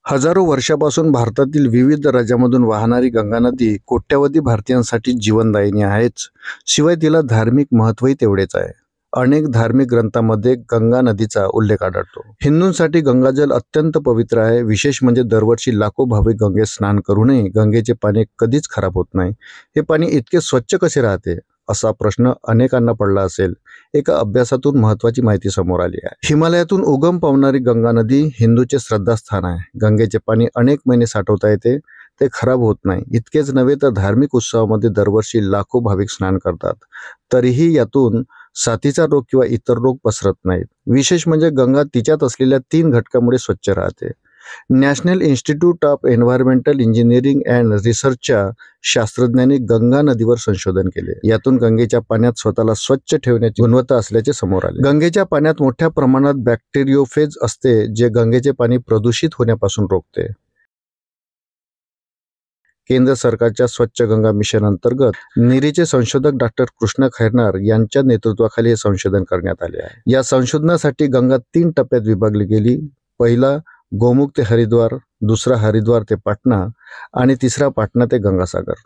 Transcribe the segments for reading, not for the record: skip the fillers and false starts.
हजारो वर्षापासून भारतातील विविध राज्यांमधून वाहणारी गंगा नदी कोट्यावधी भारतीयांसाठी जीवनदायिनी आहेच, शिवाय तिला धार्मिक महत्त्वही तेवढेच आहे. अनेक धार्मिक ग्रंथांमध्ये गंगा नदीचा उल्लेख आढळतो. हिंदूंसाठी गंगाजल अत्यंत पवित्र आहे. विशेष म्हणजे दरवर्षी लाखो भाविक गंगेत स्नान करूनही गंगेचे पाणी कधीच खराब होत नाही. हे पाणी इतके स्वच्छ कसे राहते, असा प्रश्न अनेकांना पडला असेल. एका अभ्यासातून महत्त्वाची माहिती समोर आली आहे. हिमालयातून उगम पावणारी गंगा नदी हिंदूचे श्रद्धास्थान आहे. गंगेचे पाणी अनेक महिने साठवता येते, ते खराब होत नाही. इतकेच नव्हे तर धार्मिक उत्सवामध्ये दरवर्षी लाखो भाविक स्नान करतात, तरीही यातून साथीचा रोग किंवा इतर रोग पसरत नाहीत. विशेष म्हणजे गंगा तिच्यात असलेल्या 3 घटकामुळे स्वच्छ राहते. National institute of environmental engineering and रिसर्चच्या शास्त्रज्ञांनी गंगा नदीवर संशोधन केले. यातून गंगेच्या पाण्यात स्वतःला स्वच्छ ठेवण्याची गुणवत्ता असल्याचे समोर आले. गंगेच्या पाण्यात मोठ्या प्रमाणात बॅक्टेरियोफेज असते, जे गंगेचे पाणी प्रदूषित होण्यापासून रोखते. केंद्र सरकारच्या स्वच्छ गंगा मिशन अंतर्गत नीरीचे संशोधक डॉक्टर कृष्ण खैरनार यांच्या नेतृत्वाखाली हे संशोधन करण्यात आले आहे. या संशोधनासाठी गंगा 3 टप्प्यात विभागली गेली. पहिला गोमुख ते हरिद्वार, दुसरा हरिद्वार ते पाटणा आणि तिसरा पाटणा ते गंगासागर.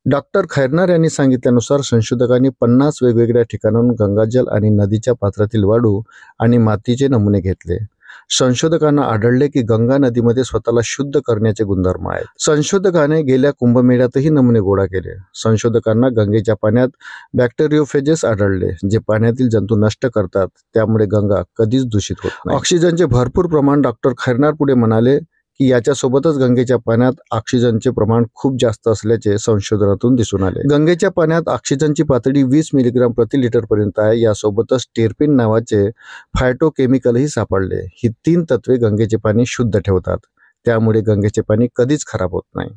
डॉक्टर खैरनार यांनी सांगितल्यानुसार संशोधकांनी 50 वेगवेगळ्या ठिकाणाहून गंगाजल आणि नदीच्या पात्रातील वाळू आणि मातीचे नमुने घेतले. संशोधकांना आढळले की गंगा नदीमध्ये स्वतःला शुद्ध करण्याचे गुणधर्म आहेत. संशोधकाने गेल्या कुंभमेळ्यातही नमुने गोळा केले. संशोधकांना गंगेच्या पाण्यात बॅक्टेरियोफेजेस आढळले, जे पाण्यातील जंतू नष्ट करतात. त्यामुळे गंगा कधीच दूषित होत नाही. ऑक्सिजनचे भरपूर प्रमाण. डॉक्टर खैरनार पुढे म्हणाले की याच्यासोबतच गंगेच्या पाण्यात ऑक्सिजनचे प्रमाण खूप जास्त असल्याचे संशोधनातून दिसून आले. गंगेच्या पाण्यात ऑक्सिजनची पातळी 20 मिलीग्राम प्रति लिटर पर्यंत आहे. यासोबतच टेरपिन नावाचे फायटोकेमिकलही सापडले. ही 3 तत्वे गंगेचे पाणी शुद्ध ठेवतात. त्यामुळे गंगेचे पाणी कधीच खराब होत नाही.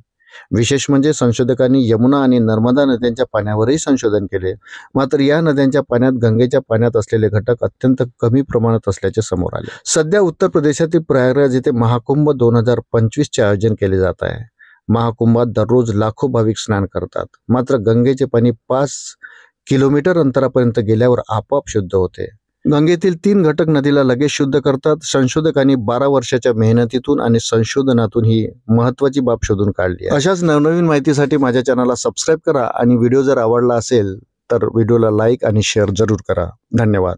विशेष म्हणजे संशोधकांनी यमुना आणि नर्मदा नद्यांच्या पाण्यावरही संशोधन केले. मात्र या नद्यांच्या पाण्यात गंगेच्या पाण्यात असलेले घटक अत्यंत कमी प्रमाणात असल्याचे समोर आले. सध्या उत्तर प्रदेशातील प्रयागराज येथे महाकुंभ 2025चे आयोजन केले जात आहे. महाकुंभात दररोज लाखो भाविक स्नान करतात. मात्र गंगेचे पाणी 5 किलोमीटर अंतरापर्यंत गेल्यावर आपोआप शुद्ध होते. गंगेतील 3 घटक नदीला लगेच शुद्ध करतात. संशोधकांनी 12 वर्षाच्या मेहनतीतून आणि संशोधनातून ही महत्त्वाची बाब शोधून काढली आहे. अशाच नवनवीन माहितीसाठी माझ्या चॅनलला सबस्क्राईब करा आणि व्हिडिओ जर आवडला असेल तर व्हिडिओला लाईक आणि शेअर जरूर करा. धन्यवाद.